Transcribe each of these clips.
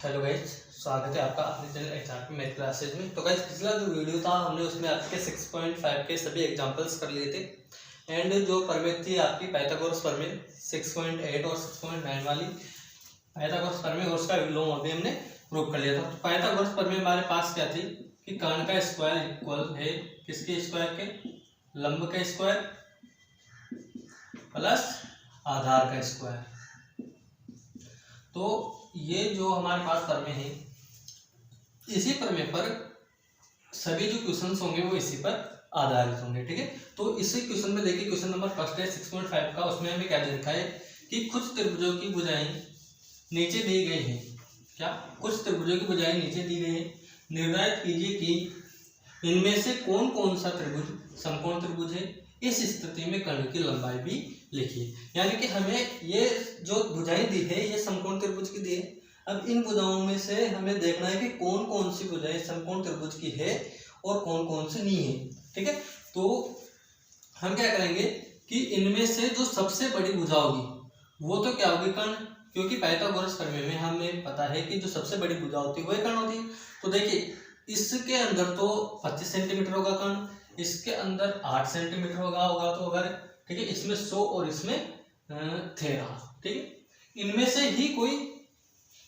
Hello guys, स्वागत है आपका अपने चैनल एग्जाम मैथ क्लासेज में। तो गाइस, पिछला जो वीडियो था हमने उसमें आपके 6.5 के सभी एग्जांपल्स कर लिए थे। एंड जो प्रमेय थी आपकी पाइथागोरस प्रमेय 6.8 और 6.9 वाली पाइथागोरस प्रमेय और उसका विलोम अभी हमने प्रूव कर लिया था। तो पाइथागोरस प्रमेय हमारे पास क्या थी कि कर्ण का स्क्वायर इक्वल है किसके स्क्वायर के, लंब का स्क्वायर प्लस आधार का स्क्वायर। तो ये जो हमारे पास प्रमेय है, इसी प्रमेय पर सभी जो क्वेश्चंस होंगे वो इसी पर आधारित होंगे। ठीक है, तो इसी क्वेश्चन में देखिए, क्वेश्चन नंबर फर्स्ट है 6.5 का। उसमें हमें क्या दे रखा है कि कुछ त्रिभुजों की भुजाएं नीचे दी गई हैं। क्या? कुछ त्रिभुजों की भुजाएं नीचे दी गई हैं। निर्धारित कीजिए कि इनमें से कौन कौन सा त्रिभुज समकोण त्रिभुज है। इस स्थिति में कर्ण की लंबाई भी लिखिए। यानी कि हमें ये जो भुजाएं दी है ये समकोण त्रिभुज की दी है। अब इन भुजाओं में से हमें देखना है कि कौन कौन सी भुजाएं समकोण त्रिभुज की है और कौन कौन सी नहीं है। ठीक है, तो हम क्या करेंगे कि इनमें से जो सबसे बड़ी भुजा होगी वो तो क्या होगी, कर्ण। क्योंकि पाइथागोरस प्रमेय में हमें पता है कि जो सबसे बड़ी भुजा होती है वही कर्ण होती है। तो देखिए, इसके अंदर तो 25 सेंटीमीटर होगा कर्ण, इसके अंदर 8 सेंटीमीटर होगा तो अगर ठीक है, इसमें 100 और इसमें 13। ठीक है, इनमें से ही कोई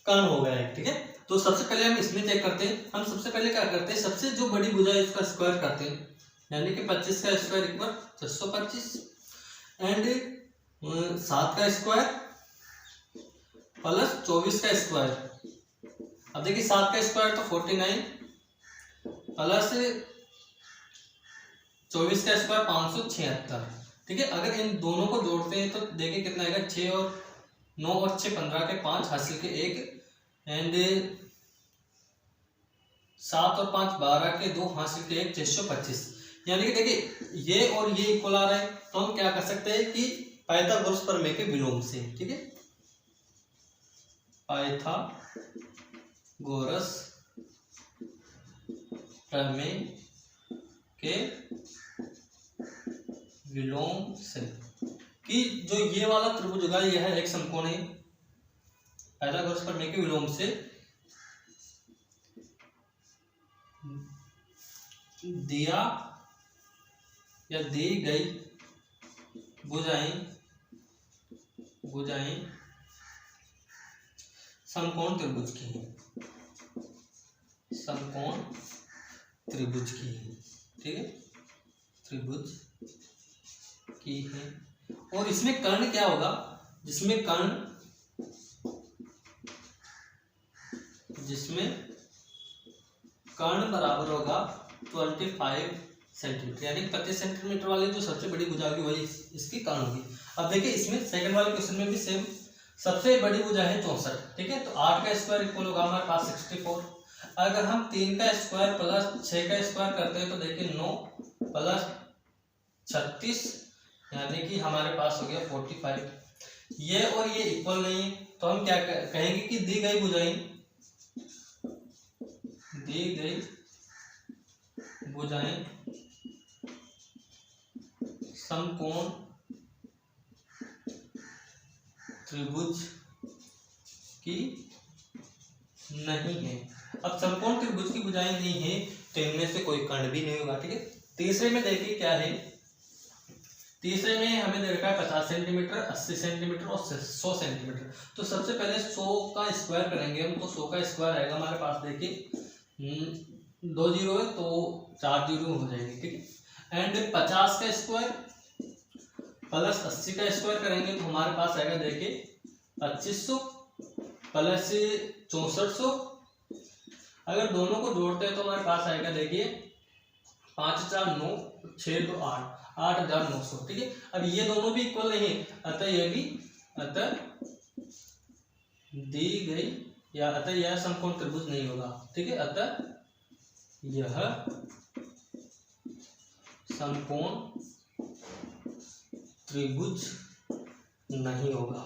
कर्ण हो गया है। ठीक है, तो सबसे पहले हम इसमें चेक करते हैं। हम सबसे पहले क्या करते हैं, सबसे जो बड़ी भुजा है इसका स्क्वायर करते हैं। यानी कि 25 का स्क्वायर इक्वल 625 एंड 7 का स्क्वायर प्लस 24 का स्क्वायर। अब देखिए 7 का स्क्वायर तो 49 प्लस 24 का स्क्वायर 576। ठीक है, अगर इन दोनों को जोड़ते हैं तो देखिए कितना आएगा, 6 और 9 और 6 15 के 5 हासिल के 1 एंड 7 और 5 12 के 2 हासिल के 1 625। यानी कि देखिए ये और ये इक्वल आ रहा है। तो हम क्या कर सकते हैं कि पाइथागोरस प्रमेय के विलोम से, ठीक है, पाइथागोरस प्रमेय के विलोम से कि जो ये वाला त्रिभुज होगा यह एक समकोण है। पाइथागोरस प्रमेय के विलोम से दिया या दी गई भुजाएं समकोण त्रिभुज की है, समकोण त्रिभुज की है। ठीक है, त्रिभुज की है। और इसमें कर्ण क्या होगा, जिसमें कर्ण बराबर होगा 25 सेंटीमीटर। यानी 25 सेंटीमीटर वाले जो सबसे बड़ी भुजा होगी वही इसकी कर्ण होगी। अब देखिए इसमें सेकंड वाले क्वेश्चन में भी सेम, सबसे बड़ी भुजा है 64। ठीक है, तो 8 का स्क्वायर इक्वल होगा हमारे पास 64। अगर हम 3 का स्क्वायर प्लस 6 का स्क्वायर करते हैं तो देखिए 9 प्लस 36 यानी कि हमारे पास हो गया 45। ये और ये इक्वल नहीं है तो हम क्या कहेंगे कि दी गई भुजाएं समकोण त्रिभुज की नहीं है। अब समकोण त्रिभुज की भुजाएं नहीं है तो इनमें से कोई कर्ण भी नहीं होगा। ठीक है, तीसरे में देखिए क्या है, तीसरे में हमें दे रखा है 50 सेंटीमीटर, 80 सेंटीमीटर और 100 सेंटीमीटर। तो सबसे पहले 100 का स्क्वायर करेंगे हम, तो 100 का स्क्वायर आएगा हमारे पास, देखिए 2 जीरो है तो 4 जीरो हो जाएंगे। ठीक है, एंड 50 का स्क्वायर प्लस 80 का स्क्वायर करेंगे तो हमारे पास आएगा देखिए 2500 प्लस 6400। अगर दोनों को जोड़ते हैं तो हमारे पास आएगा देखिए 5 4 9 6 2 8 8900। ठीक है, अब ये दोनों भी इक्वल नहीं है, अतः ये भी दी गई या अतः यह समकोण त्रिभुज नहीं होगा। ठीक है, अतः यह समकोण त्रिभुज नहीं होगा।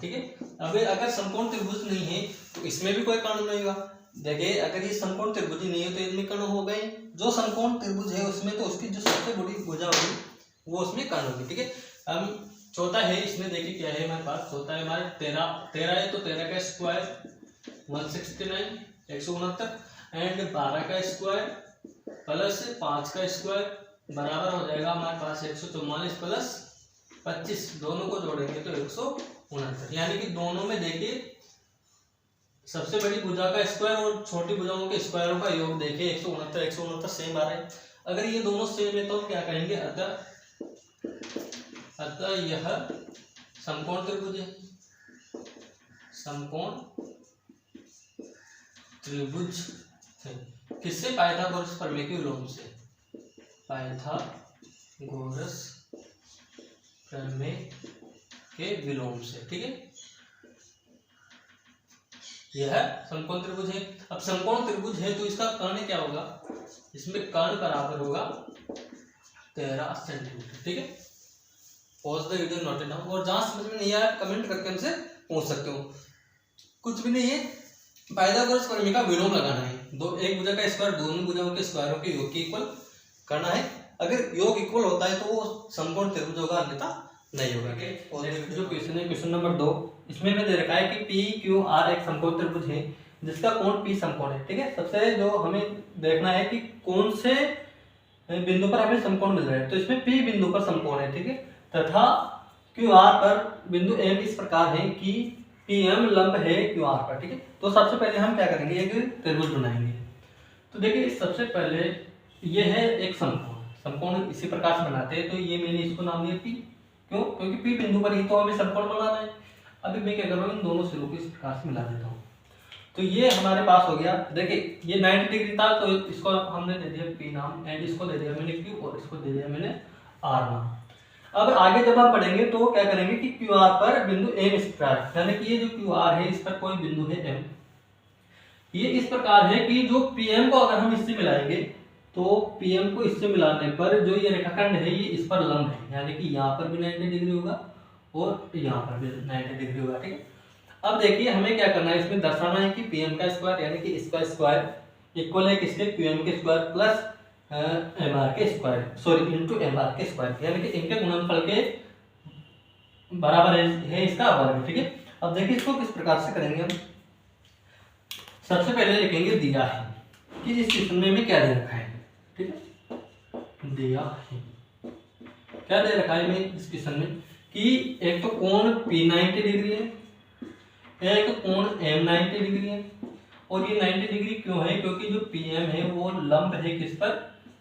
ठीक है, अब अगर समकोण त्रिभुज नहीं है तो इसमें भी कोई कर्ण नहीं होगा। देखिए अगर ये समकोण त्रिभुज नहीं है तो इनमें कर्ण हो गए। जो समकोण त्रिभुज है उसमें तो उसकी जो सबसे बड़ी भुजा होगी वो उसमें कर्ण होगी। ठीक है, हम चौथा है, इसमें देखिए क्या है हमारे पास, चौथा है हमारे 13 है, तो 13 का स्क्वायर 169 169 एंड 12 का स्क्वायर प्लस 5 का स्क्वायर बराबर हो जाएगा हमारे पास 144 प्लस 25, दोनों को जोड़ेंगे तो 169। यानी कि दोनों में देखिए सबसे बड़ी भुजा का स्क्वायर और छोटी भुजाओं के स्क्वायरों का योग देखिए 169 169 सेम आ रहा है। अगर ये दोनों सेम है तो क्या कहेंगे, अतः यह समकोण त्रिभुज है, समकोण त्रिभुज है। किससे? पाइथागोरस प्रमेय के विलोम से, पाइथागोरस प्रमेय के विलोम से, ठीक है। यह समकोण त्रिभुज है। अब समकोण त्रिभुज है तो इसका कर्ण क्या होगा, इसमें कर्ण बराबर होगा 13 सेंटीमीटर, ठीक है। Pause the video, note it down. और जहां समझ में नहीं आया कमेंट करके हमसे पूछ सकते हो, कुछ भी नहीं है, पाइथागोरस प्रमेय का विलोम लगाना है। एक भुजा का स्क्वायर दोनों भुजाओं के स्क्वायरों के योग के इक्वल करना है। अगर योग इक्वल होता है तो वो समकोण त्रिभुज होगा, अन्यथा नहीं होगा। नेक्स्ट जो क्वेश्चन है, क्वेश्चन नंबर 2, इसमें हमें दे रखा है कि पी क्यू आर एक समकोण त्रिभुज है जिसका कोण पी समकोण है, ठीक है। सबसे जो हमें देखना है कि कौन से बिंदु पर हमें समकोण मिल रहा है, तो इसमें पी बिंदु पर समकोण है, ठीक है। तथा क्यू आर पर बिंदु एम इस प्रकार है कि पी एम लंब है क्यू आर पर, ठीक है। तो सबसे पहले हम क्या करेंगे, एक त्रिभुज बनाएंगे। तो देखिए सबसे पहले ये है एक समकोण, समकोण इसी प्रकार से बनाते हैं। तो ये मैंने इसको नाम दिया पी, क्यों? क्योंकि पी बिंदु पर ही तो हमें समकोण बनाना है। अभी मैं क्या कर रहा हूँ, इन दोनों सिरों को इस प्रकार से मिला देता हूँ। तो ये हमारे पास हो गया। देखिए ये 90 डिग्री था तो इसको हमने दे दिया पी नाम, एंड इसको दे दिया मैंने क्यू, और इसको दे दिया मैंने आर नाम। अब आगे जब हम पढ़ेंगे तो क्या करेंगे कि क्यू आर पर बिंदु एम इस प्रकार, यानी कि ये जो क्यू आर है इस पर कोई बिंदु है एम, ये इस प्रकार है कि जो पीएम को अगर हम इससे मिलाएंगे तो पीएम को इससे मिलाने पर जो ये रेखाखंड है ये इस पर लंब है, यानी कि यहाँ पर भी 90 डिग्री होगा और यहाँ पर भी 90 डिग्री होगा, ठीक है। अब देखिए हमें क्या करना है, इसमें दर्शाना है कि पीएम का स्क्वायर यानी कि इसका स्क्वायर इक्वल है किसके, क्यूएम के स्क्वायर प्लस एम आर के square, sorry into M R के स्क्वायर, यानी कि इनके गुणनफल के बराबर है इसका वर्ग, ठीक है। अब देखिए इसको किस प्रकार से करेंगे हम। सबसे पहले लिखेंगे दिया है कि इस क्वेश्चन में हमें क्या दे रखा है, ठीक है। दिया है क्या दे रखा है हमें इस क्वेश्चन में कि एक तो कोण P 90 डिग्री है, एक कोण M 90 डिग्री है, और ये 90 डिग्री क्यों है, क्योंकि जो PM है वो लंब है किस पर,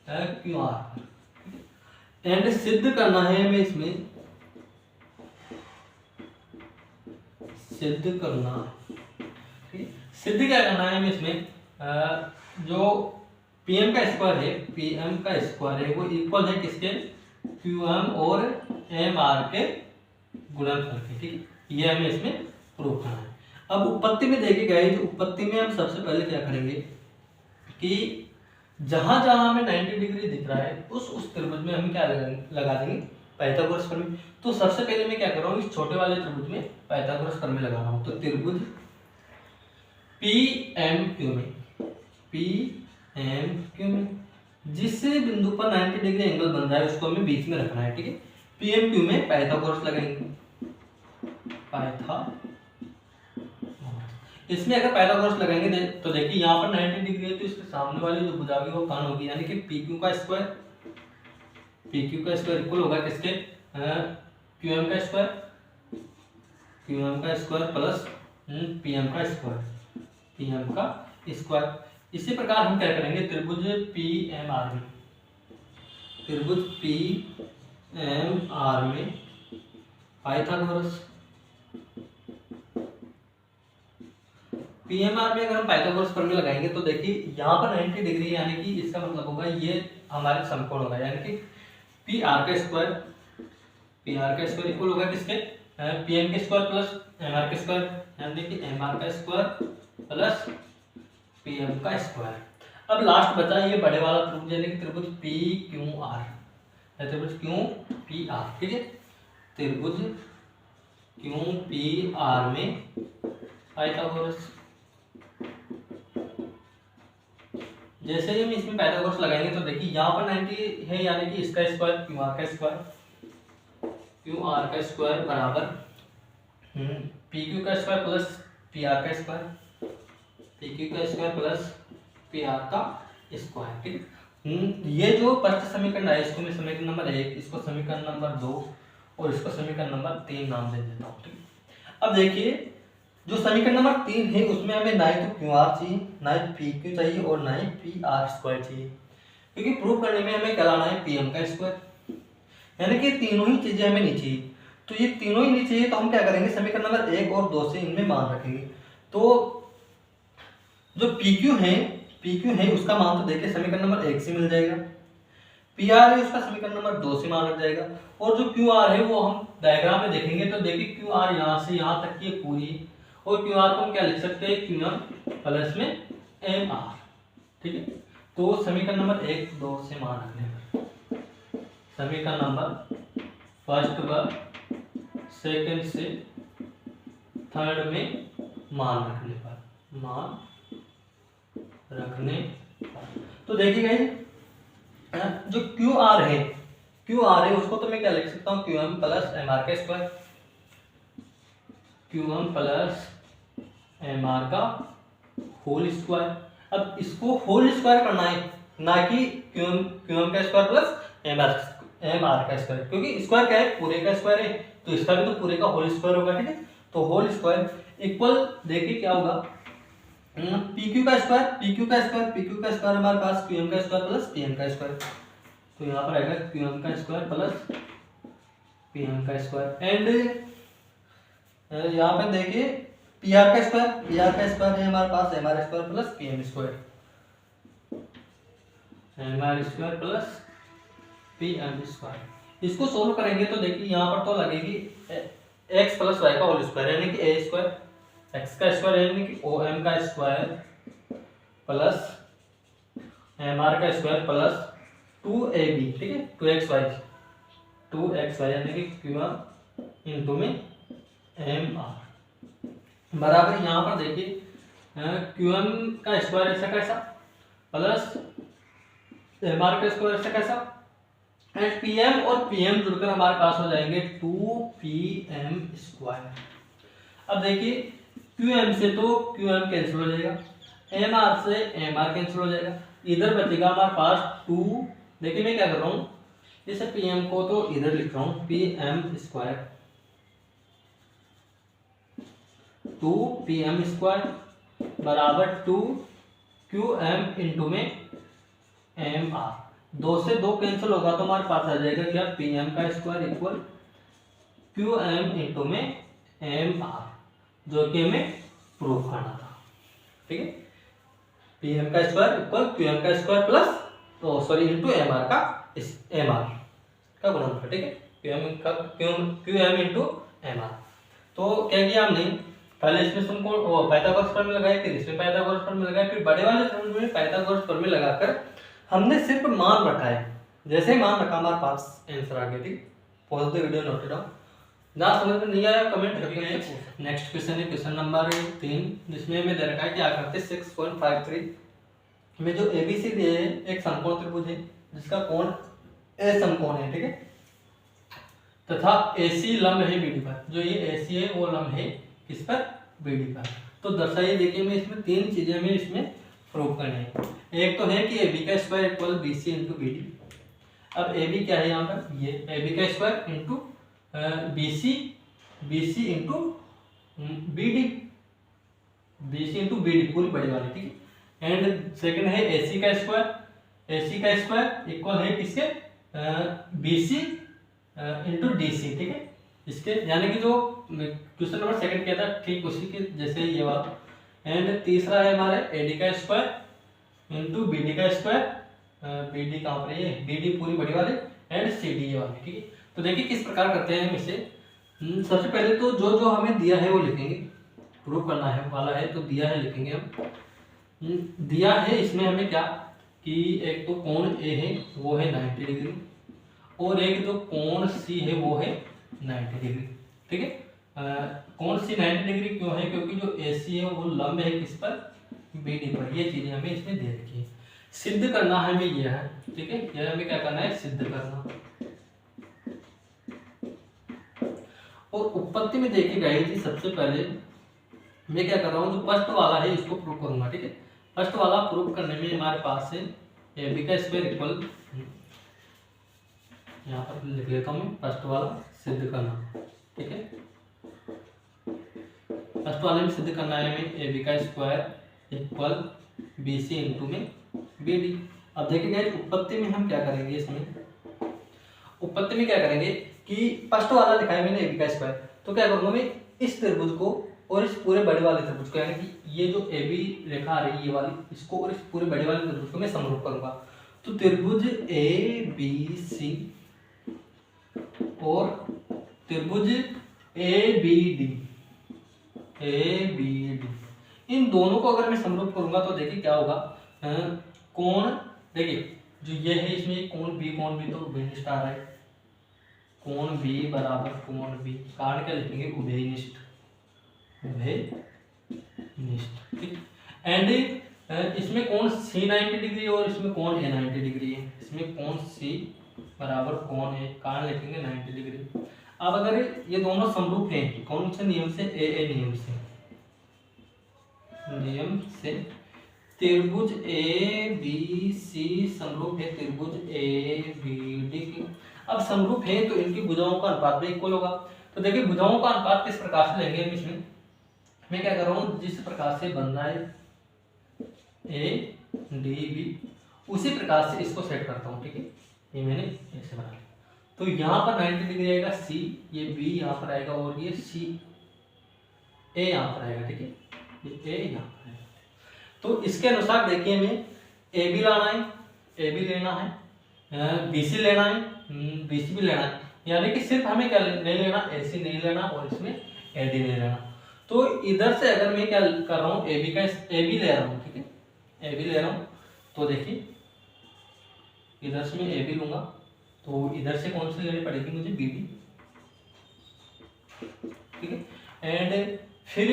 क्यू आर पर। एंड सिद्ध करना है हमें, इसमें सिद्ध करना है, ठीक है। सिद्ध क्या करना है हमें इसमें, जो PM का स्क्वायर है, PM का स्क्वायर है वो इक्वल है किसके, QM और MR के गुणनफल के, ठीक है। ये हमें इसमें प्रूव करना है। अब उत्पत्ति में देखे गए, तो उत्पत्ति में हम सबसे पहले क्या करेंगे कि जहां जहां हमें 90 डिग्री दिख रहा है उस त्रिभुज में हम क्या लगा देंगे, पाइथागोरस प्रमेय। तो सबसे पहले मैं क्या कर रहा हूँ, इस छोटे वाले त्रिभुज में पाइथागोरस प्रमेय लगा रहा हूँ। तो त्रिभुज PMQ में, PMQ में जिस बिंदु पर 90 डिग्री एंगल बन रहा है उसको हमें बीच में रखना है, ठीक है। PMQ में पाइथागोरस लगाएंगे, इसमें अगर पाइथागोरस लगाएंगे तो देखिए यहाँ पर 90 डिग्री है तो इसके सामने वाली जो भुजा होगी वो कर्ण होगी, यानी कि PQ का स्क्वायर इक्वल होगा किसके, QM का स्क्वायर प्लस PM का स्क्वायर। इसी प्रकार हम क्या करेंगे, त्रिभुज PMR में पाइथागोरस, PMR में अगर हम पाइथागोरस प्रमेय लगाएंगे तो देखिए यहाँ पर 90 डिग्री, यानी कि इसका मतलब होगा ये हमारे समकोण होगा, यानी कि PR का स्क्वायर इक्वल होगा किसके, PM के स्क्वायर प्लस MR के स्क्वायर, यानी कि MR का स्क्वायर प्लस PM का स्क्वायर। अब लास्ट बचा ये बड़े वाला त्रिभुज, यानी कि त्रिभुज PQR, त्रिभुज QPR, ठीक है। त्रिभुज QPR में पाइथागोरस, जैसे ही हम इसमें पाइथागोरस लगाएंगे तो देखिए यहाँ पर 90 है, यानी कि इसका स्क्वायर, QR का स्क्वायर क्यू आर का स्क्वायर बराबर पी क्यू का स्क्वायर प्लस पी आर का स्क्वायर, पी क्यू का स्क्वायर प्लस पी आर का स्क्वायर। ठीक है, ये जो फर्स्ट समीकरण है इसको मैं समीकरण नंबर 1, इसको समीकरण नंबर 2 और इसको समीकरण नंबर 3 नाम दे देता हूँ। ठीक है, अब देखिए जो समीकरण नंबर 3 है उसमें हमें ना ही तो क्यू आर चाहिए, ना ही पी क्यू चाहिए और ना ही पी आर स्क्वायर चाहिए, क्योंकि प्रूव करने में हमें क्या लाना है पी एम का स्क्वायर, यानी कि तीनों ही चीजें हमें नहीं चाहिए। तो ये तीनों ही नहीं चाहिए तो हम क्या करेंगे, समीकरण नंबर 1 और 2 से इनमें मान रखेंगे। तो जो पी क्यू है उसका मान तो देखिए समीकरण नंबर 1 से मिल जाएगा, पी आर है उसका समीकरण नंबर 2 से मान रख जाएगा, और जो क्यू आर है वो हम डायग्राम में देखेंगे तो देखिए क्यू आर यहाँ से यहाँ तक की पूरी, और क्यू आर को हम क्या लिख सकते हैं, क्यू एम प्लस में एम आर। ठीक है, तो समीकरण नंबर 1 2 से मान रखने पर, समीकरण नंबर फर्स्ट व सेकंड से थर्ड में मान रखने पर, तो देखिए जो क्यू आर है उसको तो मैं क्या लिख सकता हूँ, Q M plus M R का square, Q M plus M R का होल स्क्वायर। अब इसको होल स्क्वायर करना है, ना कि क्यू एम का स्क्वायर प्लस एम आर का स्क्वायर, क्योंकि स्क्वायर क्या है, पूरे का स्क्वायर है, तो इसका भी तो पूरे का होल स्क्वायर होगा। ठीक है, तो होल स्क्वायर इक्वल देखिए क्या होगा, पी क्यू का स्क्वायर हमारे पास क्यू एम का स्क्वायर प्लस पी एम का स्क्वायर, तो यहाँ पर आएगा क्यू एम का स्क्वायर प्लस पी एम का स्क्वायर। एंड यहाँ पे देखिए पी आर का स्क्वायर है हमारे पास M R square plus P M square, M R square plus P M square. इसको सोल्व करेंगे तो देखिए यहाँ पर तो लगेगी एक्स प्लस वाई का होल स्क्वायर, यानी कि ए स्क्वायर, एक्स का स्क्वायर यानी कि ओ एम का स्क्वायर प्लस एम आर का स्क्वायर प्लस 2ab, ठीक है, 2xy यानी कि क्यू एम इंटू में एम आर बराबर, यहाँ पर देखिए क्यू एम का स्क्वायर ऐसा कैसा प्लस एम आर का स्क्वायर ऐसा कैसा, एंड पी एम और पी एम जुड़कर हमारे पास हो जाएंगे 2pm स्क्वायर। अब देखिए क्यू एम से तो क्यू एम कैंसिल हो जाएगा, एम आर से एम आर कैंसिल हो जाएगा, इधर बचेगा हमारे पास 2। देखिए मैं क्या कर रहा हूँ, इस पी एम को तो इधर लिख रहा हूँ P M square 2pm square बराबर 2qm इंटू में एम आर, 2 से 2 कैंसिल होगा तो हमारे पास आ जाएगा क्या, pm का स्क्वायर इक्वल qm इंटू में एम आर, जो कि हमें प्रूफ करना था। ठीक है, pm का स्क्वायर इक्वल qm का स्क्वायर प्लस तो सॉरी इंटू एम आर का गुणनफल। ठीक है, qm इंटू एम आर। तो क्या किया हमने, पहले इसमें तुमको पाइथागोरस प्रमेय लगाया, फिर इसमें पाइथागोरस प्रमेय लगाया, फिर बड़े वाले समीकरण में पाइथागोरस प्रमेय लगाकर हमने सिर्फ मान रखा है। जैसे ही मान रखा हमारे पास आंसर आ गया। ठीक, pause the video, note it down. ना समझ में नहीं आया कमेंट करके। नेक्स्ट क्वेश्चन है क्वेश्चन नंबर 3, जिसमें हमें दे रखा है कि आकृति 6.53 में जो एबीसी दिए है एक समकोण त्रिभुज है जिसका कोण ए समकोण है। ठीक है, तथा एसी लंब है बीडी पर, जो ये एसी है वो लंब है किस पर, बीडी पर। तो दर्शाइए, देखिए मैं इसमें 3 चीजें हमें इसमें प्रूव करनी है। एक तो है कि ए बी का square equal B C into B D. अब ए बी क्या है यहाँ पर, ये ए बी का square into B C into B D, B C into B D पूरी बड़ी वाली। ठीक है, एंड सेकंड है ए सी का स्क्वायर इक्वल है किसके, B C into D C. ठीक है, इसके यानी कि जो क्वेश्चन नंबर 2 किया था ठीक उसी के जैसे ये वाला। एंड तीसरा है हमारे एडी का स्क्वायर इंटू बी डी का स्क्वायर, बी डी कहाँ पर है, बी डी पूरी बड़ी वाले एंड सी डी ये वाले। ठीक है, तो देखिए किस प्रकार करते हैं हम इसे। सबसे पहले तो जो जो हमें दिया है वो लिखेंगे, प्रूव करना है वाला है तो दिया है लिखेंगे हम। दिया है इसमें हमें क्या कि एक तो कोण ए है वो है 90 डिग्री, और एक जो कोण सी है वो है 90 डिग्री। ठीक है, कोण सी 90 डिग्री क्यों है, क्योंकि जो AC है वो लंब है किस पर, BD पर। ये चीजें हमें इसमें दे रखी है, सिद्ध करना है हमें यह है। ठीक है, यह हमें क्या करना है, सिद्ध करना। और उत्पत्ति में देखी गई थी। सबसे पहले मैं क्या कर रहा हूँ, जो फर्स्ट वाला है इसको प्रूव करूंगा, ठीक है। फर्स्ट वाला प्रूव करने में हमारे पास है ए बी का स्क्वायर इक्वल, यहाँ पर लिख लेता हूँ मैं, फर्स्ट वाला सिद्ध करना, ठीक है। फर्स्ट वाले में सिद्ध करना है हमें ए बी का square equal B C into में बी डी। अब देखिए उत्पत्ति में हम क्या करेंगे, इसमें उत्पत्ति में क्या करेंगे कि फर्स्ट वाला लिखा है मैंने ए बी का स्क्वायर, तो क्या करूंगा मैं इस त्रिभुज को और इस पूरे बड़े वाले त्रिभुज को, यानी कि ये जो ए बी रेखा आ रही है ये वाली, इसको और इस पूरे बड़े वाले त्रिभुज को मैं समरूप करूंगा। तो त्रिभुज ए बी सी और त्रिभुज ए बी डी, इन दोनों को अगर मैं समरूप करूंगा तो देखिए क्या होगा, कोण देखिए जो ये है इसमें कोण बी तो उभयनिष्ठ स्टार है, कोण बी बराबर कोण बी, कारण क्या लिखेंगे उभयनिष्ठ, ठीक। एंड इसमें कोण सी 90 डिग्री और इसमें कोण ए 90 डिग्री है, इसमें कोण सी बराबर कोण ए, कारण लिखेंगे 90 डिग्री। अब अगर ये दोनों समरूप हैं कौन से नियम से, ए नियम से त्रिभुज ए बी सी समरूप है त्रिभुज ए बी डी की। अब समरूप है तो इनकी भुजाओं का अनुपात भी इक्वल होगा। तो देखिए भुजाओं का अनुपात किस प्रकार से लेंगे, इसमें मैं क्या कर रहा हूँ, जिस प्रकार से बन रहा है ए डी बी उसी प्रकार से इसको सेट करता हूँ, ठीक है। ये मैंने ऐसे बना लिया, तो यहाँ पर 90 डिग्री आएगा सी, ये बी यहाँ पर आएगा और ये सी ए यहाँ पर आएगा, ठीक है, ये ए यहाँ पर आएगा। तो इसके अनुसार देखिए हमें ए बी लाना है, ए बी लेना है, बी सी लेना है, बी सी भी लेना है, यानी कि सिर्फ हमें क्या नहीं लेना, ए सी नहीं लेना और इसमें ए डी नहीं लेना। तो इधर से अगर मैं क्या कर रहा हूँ, ए बी ले रहा हूँ, ठीक है, ए बी ले रहा हूँ, तो देखिए इधर से मैं ए बी लूंगा तो इधर से कौन सी लेनी पड़ेगी मुझे, बी डी, ठीक है। एंड फिर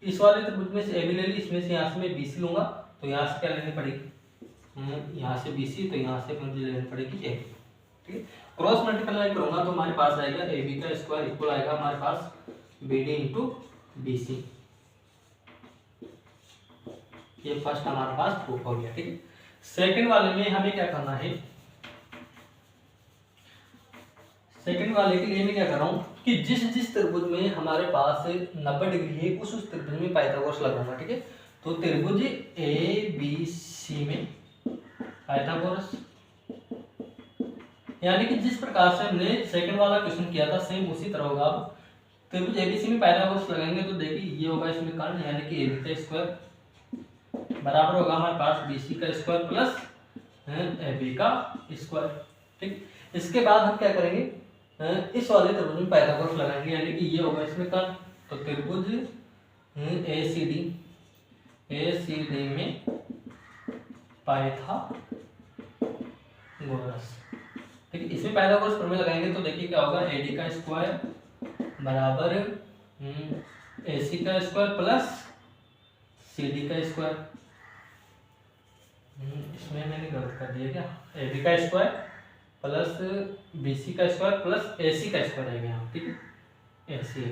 इस वाले त्रिभुज में से ए बी ले ली, इसमें से यहाँ से मैं बी सी लूंगा तो यहाँ से क्या लेनी पड़ेगी, यहाँ से बी सी, तो यहाँ से मुझे लेनी पड़ेगी ए, ठीक है। क्रॉस मल्टीप्लाई करूंगा तो हमारे पास आएगा ए बी का स्क्वायर इक्वल आएगा हमारे पास B D into B C. ये फर्स्ट हमारे पास प्रूफ हो गया, ठीक है। सेकंड वाले में हमें क्या करना है, सेकंड वाले के लिए मैं क्या कर रहा हूँ कि जिस त्रिभुज में हमारे पास 90 डिग्री है उस त्रिभुज में पाइथागोरस लगाऊंगा, ठीक है। तो त्रिभुज ए बी सी में पाइथागोरस, यानी कि जिस प्रकार से हमने सेकंड वाला क्वेश्चन किया था सेम उसी तरह होगा। अब त्रिभुज एबीसी में पाइथागोरस लगाएंगे तो देखिए ये होगा इसमें कर्ण, यानी कि एबी का स्क्वायर बराबर होगा हमारे पास बीसी का स्क्वायर प्लस एबी का स्क्वायर, ठीक। इसके बाद हम क्या करेंगे, इस वाले त्रिभुज में पाइथागोरस लगाएंगे, यानी कि ये होगा इसमें कर्ण, तो त्रिभुज एसीडी में पाइथागोरस, ठीक है। इसमें पाइथागोरस प्रमेय लगाएंगे तो देखिए क्या होगा, एडी का स्क्वायर बराबर एसी का स्क्वायर प्लस सीडी का स्क्वायर, इसमें मैंने गलत कर दिया क्या, एबी का स्क्वायर प्लस बीसी का स्क्वायर प्लस एसी का स्क्वायर आएगा यहाँ, ठीक है, एसी है।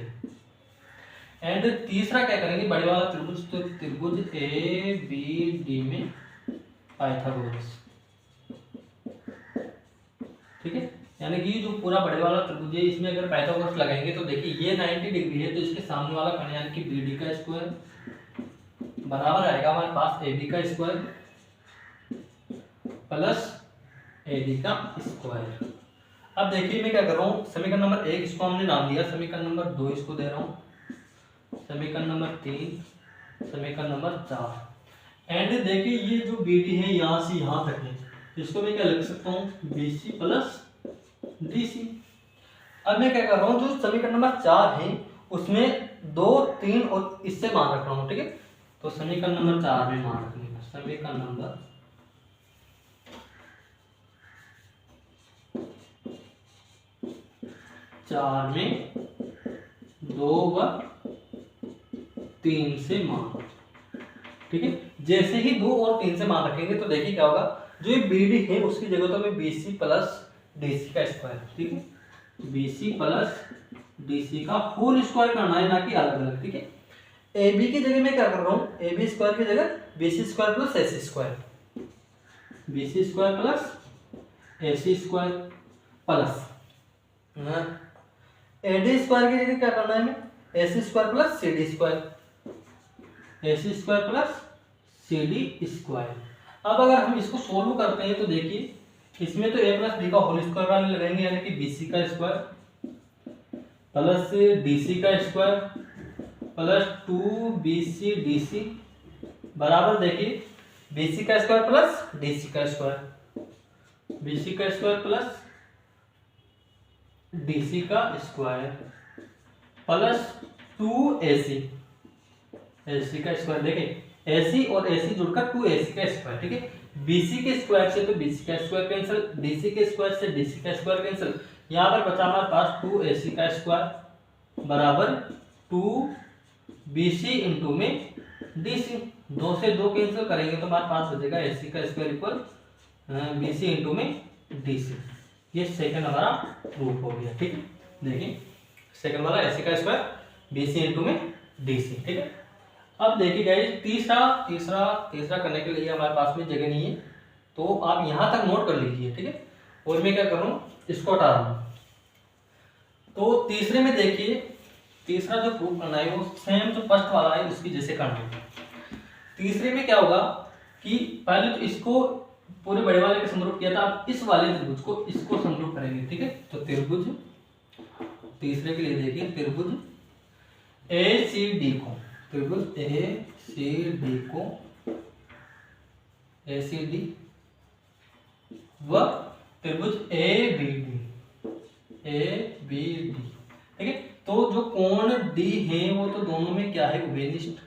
एंड तीसरा क्या करेंगे, बड़े वाला त्रिभुज, तो त्रिभुज ए बी डी में पाइथागोरस, ठीक है। यानी कि जो पूरा बड़े वाला त्रिभुज है इसमें अगर पाइथागोरस लगाएंगे तो देखिए ये 90 डिग्री है, तो इसके सामने वाला कर्ण यानी कि बीडी का स्क्वायर बराबर आएगा हमारे पास एबी का स्क्वायर प्लस एडी का स्क्वायर। अब देखिए मैं क्या कर रहा हूँ, समीकरण नंबर 1 इसको हमने नाम दिया, समीकरण नंबर 2 इसको दे रहा हूँ, समीकरण नंबर 3, समीकरण नंबर 4। एंड देखिए ये जो बीडी है यहाँ से यहाँ तक है, इसको मैं क्या लिख सकता हूँ, बीसी प्लस डीसी। अब मैं क्या कर रहा हूँ, जो समीकरण नंबर 4 है उसमें 2, 3 और इससे मान रख रहा हूँ, ठीक है। तो समीकरण नंबर 4 में मान रखने का, समीकरण नंबर 4 में 2 व 3 से मान, ठीक है। जैसे ही 2 और 3 से मान रखेंगे तो देखिए क्या होगा, जो ये बीडी है उसकी जगह तो मैं बीसी प्लस डीसी का स्क्वायर, ठीक है, बीसी प्लस DC का होल स्क्वायर करना है, ना कि अलग अलग, ठीक है। AB की जगह मैं क्या कर रहा हूँ, AB स्क्वायर की जगह BC square plus AC square, BC square plus AC square plus AD square की जगह क्या करना है हमें, AC square plus CD square, AC square plus CD square. अब अगर हम इसको सोल्व करते हैं तो देखिए इसमें तो A प्लस B का होल स्क्वायर वाले लगाएंगे, यानी कि BC का स्क्वायर प्लस DC का स्क्वायर प्लस 2BC DC बराबर देखिए BC का स्क्वायर प्लस DC का स्क्वायर, BC का स्क्वायर प्लस DC का स्क्वायर प्लस 2AC, AC का स्क्वायर देखें AC और AC जुड़कर 2AC का स्क्वायर, ठीक है। BC के स्क्वायर से तो BC का स्क्वायर कैंसिल, DC के स्क्वायर से DC का स्क्वायर कैंसिल, यहाँ पर बचा हमारे पास 2AC का स्क्वायर बराबर 2BC इंटू में DC, 2 से 2 कैंसिल करेंगे तो हमारे पास हो जाएगा AC का स्क्वायर इक्वल BC इंटू में DC। ये सेकंड हमारा प्रूफ हो गया, ठीक है। देखिए सेकंड वाला AC का स्क्वायर BC इंटू में DC, ठीक है। अब देखिए गाइस तीसरा करने के लिए हमारे पास में जगह नहीं है, तो आप यहां तक नोट कर लीजिए, ठीक है। और मैं क्या कर रहा हूं, इसको हटा रहा हूं। तो तीसरे में देखिए तीसरा जो प्रूफ करना है वो सेम जो फर्स्ट वाला है उसकी जैसे करना है। तीसरे में क्या होगा कि पहले तो इसको पूरे बड़े वाले के समरूप किया था, अब इस वाले त्रिभुज को इसको समरूप करेंगे, ठीक है। तो त्रिभुज तीसरे के लिए देखिए त्रिभुज ACD को, त्रिभुज ACD को ACD व त्रिभुज ABD, ठीक है। तो जो कोण D है वो तो दोनों में क्या है, उभयनिष्ठ।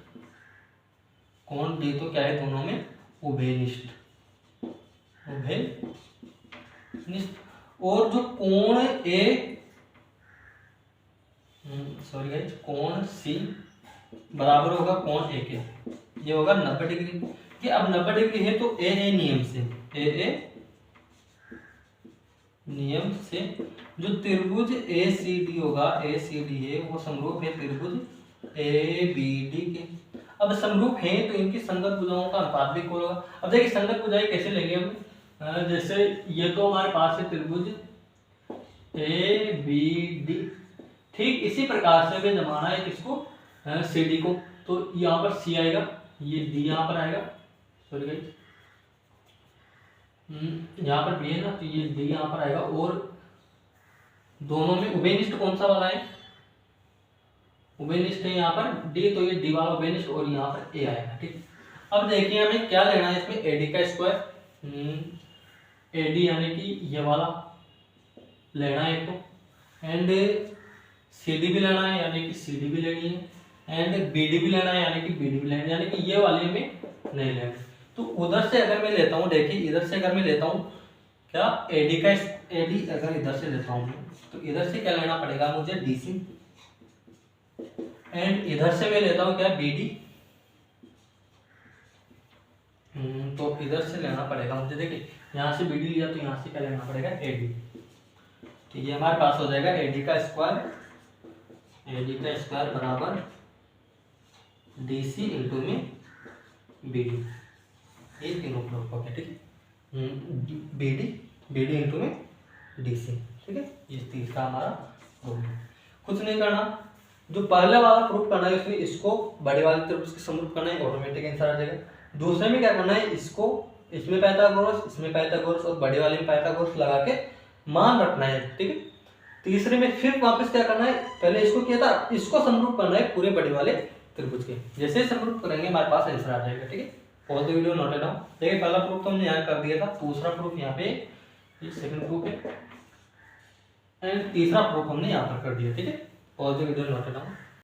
कोण D तो क्या है, दोनों में उभयनिष्ठ, और जो कोण कोण C बराबर होगा कोण A के, ये होगा 90 डिग्री। कि अब 90 डिग्री है तो AA नियम से, AA नियम से जो त्रिभुज ACD होगा, ACD है वो समरूप है त्रिभुज ABD के। अब समरूप है तो इनकी संगत भुजाओं का अनुपात भी इक्वल होगा। अब देखिए संगत भुजाएं कैसे लेंगे हम, जैसे ये तो हमारे पास है त्रिभुज ABD, ठीक इसी प्रकार से हमें जमाना है किसको, CD को। तो यहाँ पर C आएगा, ये D यहाँ पर आएगा, सॉरी गाइस यहाँ पर B है ना, तो ये D यहाँ पर आएगा। और दोनों में उभयनिष्ठ कौन सा वाला है, उभयनिष्ठ है यहाँ पर D, तो ये D वाला उभयनिष्ठ और यहाँ पर A आएगा, ठीक। अब देखिए हमें क्या लेना है इसमें, AD का स्क्वायर, AD यानी कि ये वाला लेना है तो, एंड CD भी लेना है यानी कि CD भी लेनी है, एंड BD भी लेना है यानी कि BD भी लेना है, यानी कि ये वाले में नहीं लेना। तो उधर से अगर मैं लेता हूँ, देखिए इधर से अगर मैं लेता हूँ क्या AD अगर इधर से लेता हूँ तो इधर से क्या लेना पड़ेगा मुझे, DC, एंड इधर से मैं लेता हूँ क्या BD, तो इधर से लेना पड़ेगा मुझे, देखिए यहाँ से BD लिया तो यहाँ से क्या लेना पड़ेगा AD, ठीक है। हमारे पास हो जाएगा AD का स्क्वायर बराबर DC इंटू में BD, ये तीनों प्रूफ हो गया, ठीक है। BD इंटू में DC, ठीक है। ये तीसरा हमारा प्रूफ है। कुछ नहीं करना, जो पहले वाला प्रूफ करना है उसमें इसको बड़े वाले त्रिभुज के समरूप करना है, ऑटोमेटिक आंसर आ जाएगा। दूसरे में क्या करना है, इसको इसमें पाइथागोरस, इसमें पाइथागोरस और बड़े वाले में पाइथागोरस लगा के मान रखना है, ठीक है। तीसरे में फिर वापस क्या करना है, पहले इसको किया था, इसको समरूप करना है पूरे बड़े वाले त्रिभुज के। जैसे समरूप करेंगे हमारे पास आंसर आ जाएगा, ठीक है। Pause the video, note it down. देखिए पहला प्रूफ तो हमने यहाँ कर दिया था, दूसरा प्रूफ यहाँ पे, ये सेकंड प्रूफ है, एंड तीसरा प्रूफ हमने यहाँ पर कर दिया, ठीक है। Pause the video, note it down.